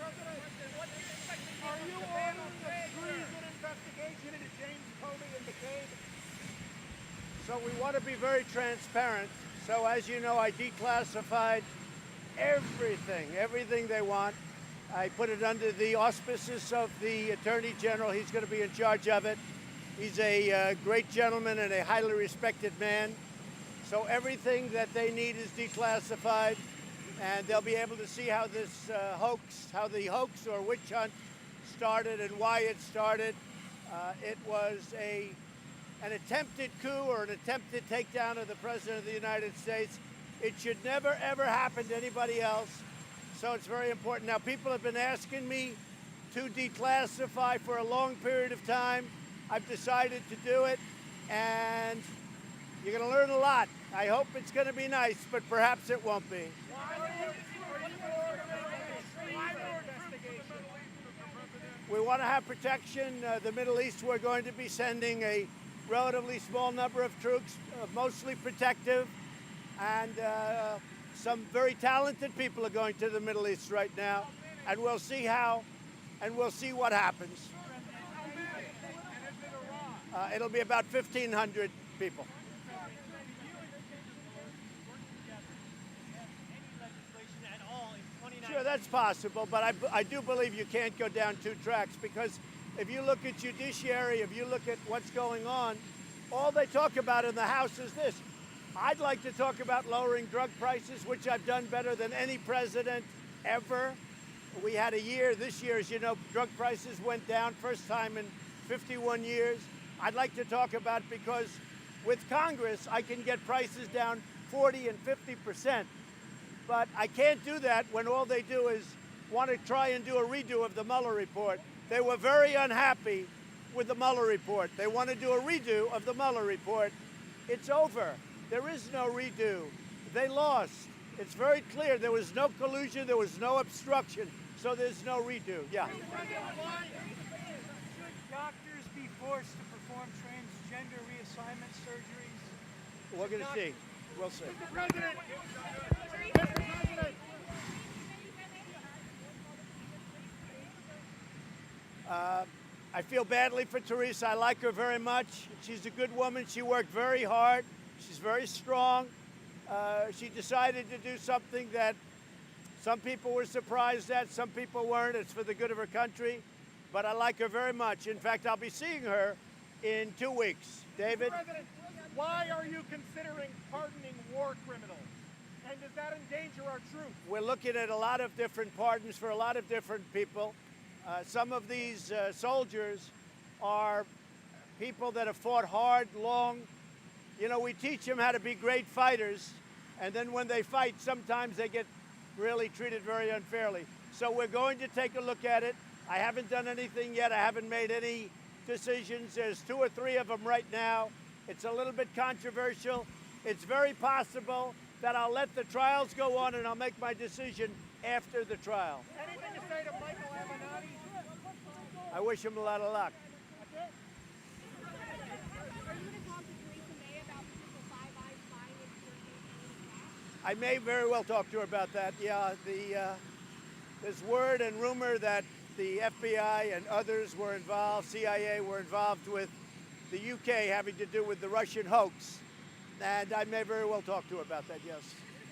Are you ordering a treason investigation into James Comey and McCabe? So we want to be very transparent. So as you know, I declassified everything they want. I put it under the auspices of the Attorney General. He's going to be in charge of it. He's a great gentleman and a highly respected man. So everything that they need is declassified, and they'll be able to see how this how the hoax or witch hunt started and why it started. It was an attempted coup or an attempted takedown of the President of the United States. It should never, ever happen to anybody else. So it's very important. Now, people have been asking me to declassify for a long period of time. I've decided to do it, and you're going to learn a lot. I hope it's going to be nice, but perhaps it won't be. We want to have protection. The Middle East, we're going to be sending a relatively small number of troops, mostly protective, and some very talented people are going to the Middle East right now, and we'll see how, and we'll see what happens. It'll be about 1,500 people. Sure, that's possible, but I do believe you can't go down two tracks, because if you look at judiciary, if you look at what's going on, all they talk about in the House is this. I'd like to talk about lowering drug prices, which I've done better than any president ever. We had a year, this year, as you know, drug prices went down, first time in 51 years. I'd like to talk about, because with Congress, I can get prices down 40 and 50%. But I can't do that when all they do is want to try and do a redo of the Mueller report. They were very unhappy with the Mueller report. They want to do a redo of the Mueller report. It's over. There is no redo. They lost. It's very clear. There was no collusion. There was no obstruction. So there's no redo. Yeah. Should doctors be forced to perform transgender reassignment surgeries? We're going to see. We'll see. Mr. President! I feel badly for Theresa. I like her very much. She's a good woman. She worked very hard. She's very strong. She decided to do something that some people were surprised at, some people weren't. It's for the good of her country. But I like her very much. In fact, I'll be seeing her in 2 weeks. David? Mr. President, why are you considering pardoning war criminals? And does that endanger our troops? We're looking at a lot of different pardons for a lot of different people. Some of these soldiers are people that have fought hard, long. You know, we teach them how to be great fighters, and then when they fight, sometimes they get really treated very unfairly. So we're going to take a look at it. I haven't done anything yet. I haven't made any decisions. There's 2 or 3 of them right now. It's a little bit controversial. It's very possible that I'll let the trials go on and I'll make my decision after the trial. Anything to say to Michael Avenatti? I wish him a lot of luck. Are you going to talk to Theresa May about potential Five Eyes spying into your campaign? I may very well talk to her about that. Yeah, there's word and rumor that the FBI and others were involved, CIA were involved with the UK having to do with the Russian hoax. And I may very well talk to her about that, yes.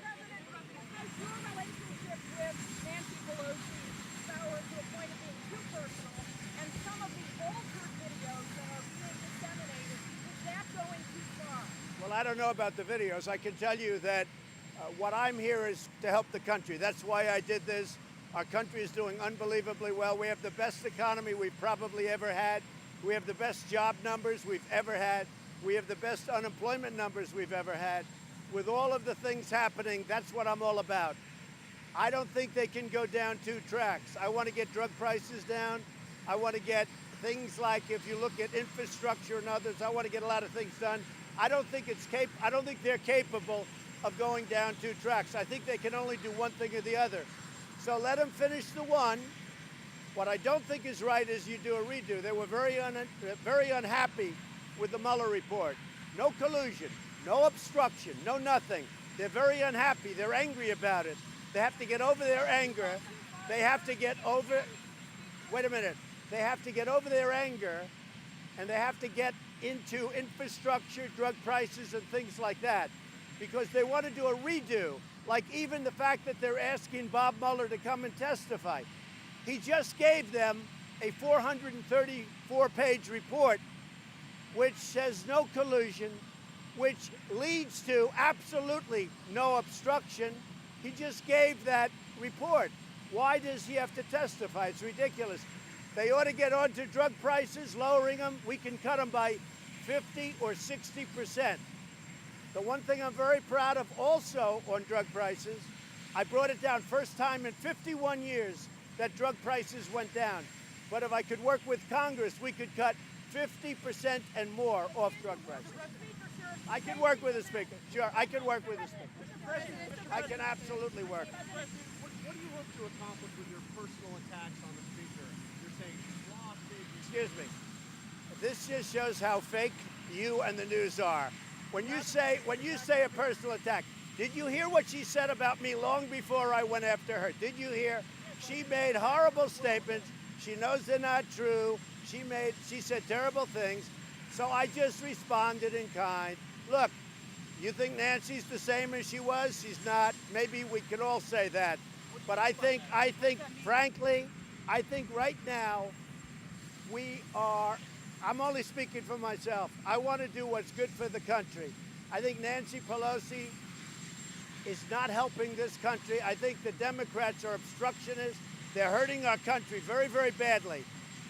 Has your relationship with Nancy Pelosi soured to a point of being too personal, and some of the altered videos that are being disseminated, is that going too far? Well, I don't know about the videos. I can tell you that what I'm here is to help the country. That's why I did this. Our country is doing unbelievably well. We have the best economy we've probably ever had. We have the best job numbers we've ever had. We have the best unemployment numbers we've ever had. With all of the things happening, that's what I'm all about. I don't think they can go down 2 tracks. I want to get drug prices down. I want to get things like, if you look at infrastructure and others, I want to get a lot of things done. I don't think they're capable of going down 2 tracks. I think they can only do one thing or the other. So let them finish the one. What I don't think is right is you do a redo. They were very unhappy with the Mueller report. No collusion, no obstruction, no nothing. They're very unhappy. They're angry about it. They have to get over their anger. They have to get over, wait a minute, they have to get over their anger, and they have to get into infrastructure, drug prices, and things like that, because they want to do a redo, like even the fact that they're asking Bob Mueller to come and testify. He just gave them a 434-page report which says no collusion, which leads to absolutely no obstruction. He just gave that report. Why does he have to testify? It's ridiculous. They ought to get on to drug prices, lowering them. We can cut them by 50 or 60%. The one thing I'm very proud of also on drug prices, I brought it down first time in 51 years that drug prices went down. But if I could work with Congress, we could cut 50% and more off drug prices. I can work with the Speaker. Sure, I can work with the Speaker. I can absolutely work. What do you hope to accomplish with your personal attacks on the Speaker? You're saying she's lost it. Excuse me. This just shows how fake you and the news are. When you say a personal attack, did you hear what she said about me long before I went after her? Did you hear? She made horrible statements. She knows they're not true. She said terrible things. So I just responded in kind. Look, you think Nancy's the same as she was? She's not. Maybe we can all say that. But I think, frankly, I think right now I'm only speaking for myself. I want to do what's good for the country. I think Nancy Pelosi is not helping this country. I think the Democrats are obstructionists. They're hurting our country very, very badly.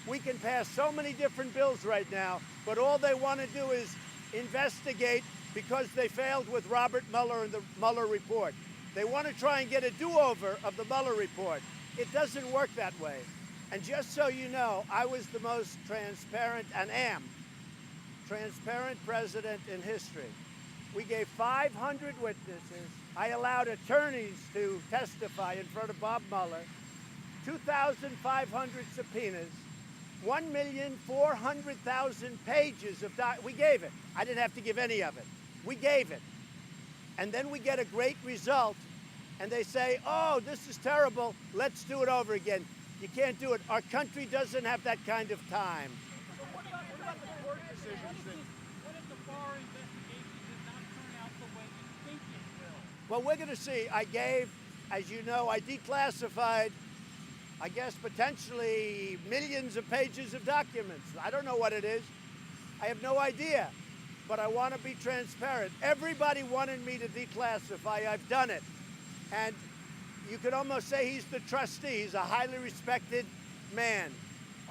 We can pass so many different bills right now, but all they want to do is investigate because they failed with Robert Mueller and the Mueller report. They want to try and get a do-over of the Mueller report. It doesn't work that way. And just so you know, I was the most transparent and am transparent president in history. We gave 500 witnesses. I allowed attorneys to testify in front of Bob Mueller, 2,500 subpoenas, 1,400,000 pages of we gave it. I didn't have to give any of it. We gave it. And then we get a great result, and they say, oh, this is terrible. Let's do it over again. You can't do it. Our country doesn't have that kind of time. So what about the court decisions that... What if the Barr investigation did not turn out the way you think it will? Well, we're going to see. I gave, as you know, I declassified, I guess, potentially millions of pages of documents. I don't know what it is. I have no idea. But I want to be transparent. Everybody wanted me to declassify. I've done it. And you could almost say he's the trustee. He's a highly respected man.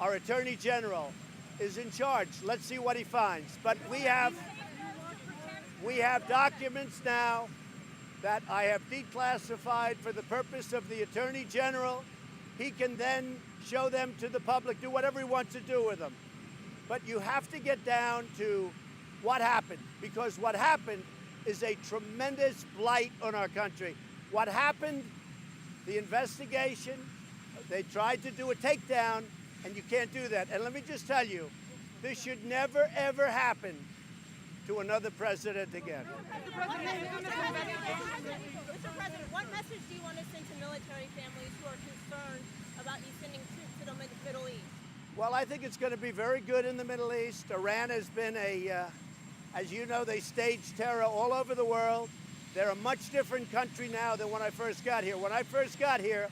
Our Attorney General is in charge. Let's see what he finds. But we have documents now that I have declassified for the purpose of the Attorney General. He can then show them to the public, do whatever he wants to do with them. But you have to get down to what happened, because what happened is a tremendous blight on our country. What happened, the investigation, they tried to do a takedown, and you can't do that. And let me just tell you, this should never, ever happen to another president again. Mr. President, what message do you want to send to military families who are concerned about you sending troops to the Middle East? Well, I think it's going to be very good in the Middle East. Iran has been as you know, they stage terror all over the world. They're a much different country now than when I first got here. When I first got here,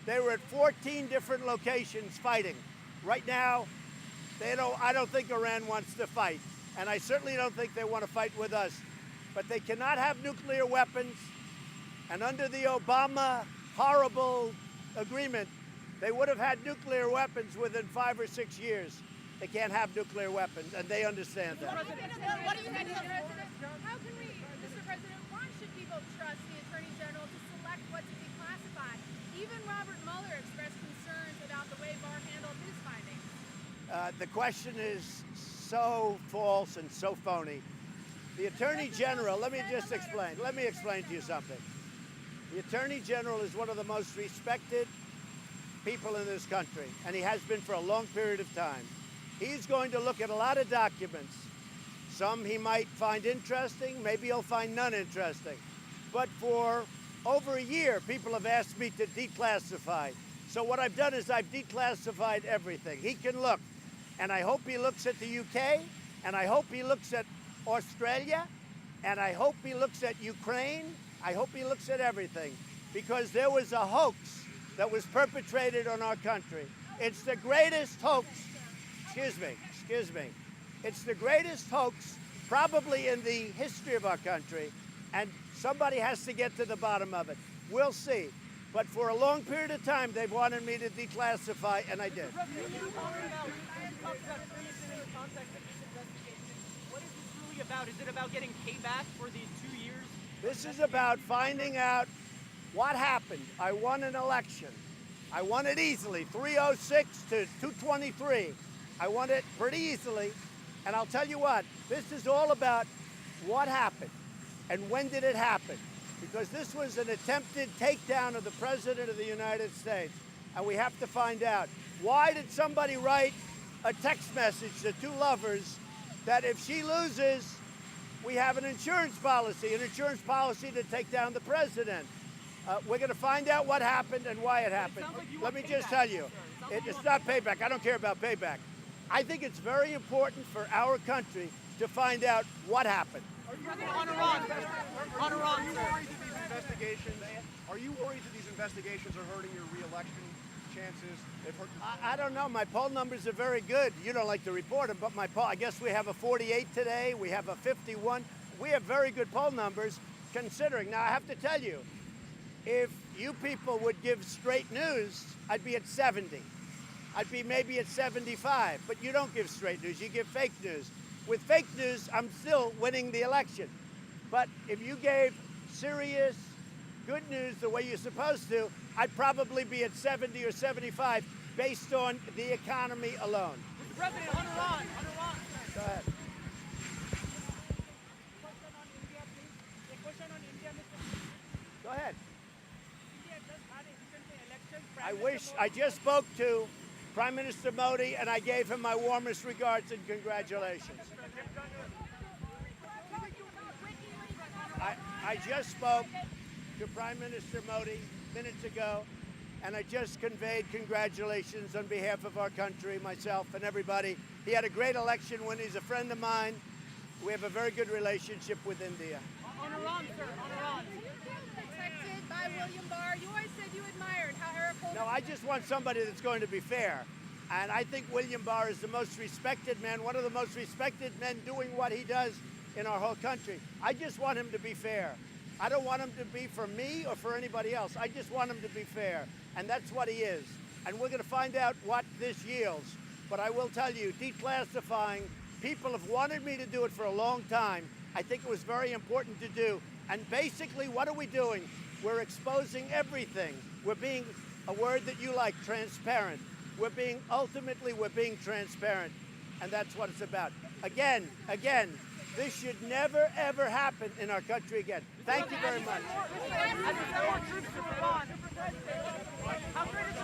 they were at 14 different locations fighting. Right now, I don't think Iran wants to fight. And I certainly don't think they want to fight with us. But they cannot have nuclear weapons. And under the Obama horrible agreement, they would have had nuclear weapons within 5 or 6 years. They can't have nuclear weapons, and they understand that. What do you think? How can we, Mr. President, why should people trust the Attorney General to select what to declassify? Even Robert Mueller expressed concerns about the way Barr handled his findings. The question is so false and so phony. The Attorney General, let me just explain. Let me explain to you something. The Attorney General is one of the most respected people in this country, and he has been for a long period of time. He's going to look at a lot of documents. Some he might find interesting, maybe he'll find none interesting. But for over a year, people have asked me to declassify. So So what I've done is I've declassified everything. He can look. And I hope he looks at the UK, and I hope he looks at Australia, and I hope he looks at Ukraine. I hope he looks at everything, because there was a hoax that was perpetrated on our country. It's the greatest hoax, excuse me. It's the greatest hoax probably in the history of our country, and somebody has to get to the bottom of it. We'll see. But for a long period of time, they've wanted me to declassify, and I did. What is this really about? Is it about getting payback for these 2 years? This is about finding out what happened. I won an election. I won it easily, 306 to 223. I won it pretty easily. And I'll tell you what, this is all about what happened and when did it happen. Because this was an attempted takedown of the President of the United States. And we have to find out, why did somebody write a text message to two lovers that if she loses, we have an insurance policy to take down the president? We're going to find out what happened and why it happened. Let me just tell you, it's not payback. I don't care about payback. I think it's very important for our country to find out what happened. On Iran, sir. Are you worried that these investigations are hurting your re-election chances? I don't know. My poll numbers are very good. You don't like to report them, but my poll, I guess we have a 48 today. We have a 51. We have very good poll numbers considering. Now, I have to tell you, if you people would give straight news, I'd be at 70. I'd be maybe at 75. But you don't give straight news. You give fake news. With fake news, I'm still winning the election. But if you gave serious, good news the way you're supposed to, I'd probably be at 70 or 75 based on the economy alone. Mr. President, on Iran. Go ahead. Go ahead. I just spoke to Prime Minister Modi, and I gave him my warmest regards and congratulations. I just spoke to Prime Minister Modi minutes ago, and I just conveyed congratulations on behalf of our country, myself, and everybody. He had a great election when he's a friend of mine. We have a very good relationship with India. On Iran, sir. On Iran. Protected by William Barr. You always said you admired how Eric Holder. No, I just want somebody that's going to be fair. And I think William Barr is the most respected man, one of the most respected men doing what he does in our whole country. I just want him to be fair. I don't want him to be for me or for anybody else. I just want him to be fair. And that's what he is. And we're going to find out what this yields. But I will tell you, declassifying, people have wanted me to do it for a long time. I think it was very important to do. And basically, what are we doing? We're exposing everything. We're being, a word that you like, transparent. We're being transparent. And that's what it's about. Again, this should never, ever happen in our country again. Thank you very much. As we send more troops to Iran, how great is the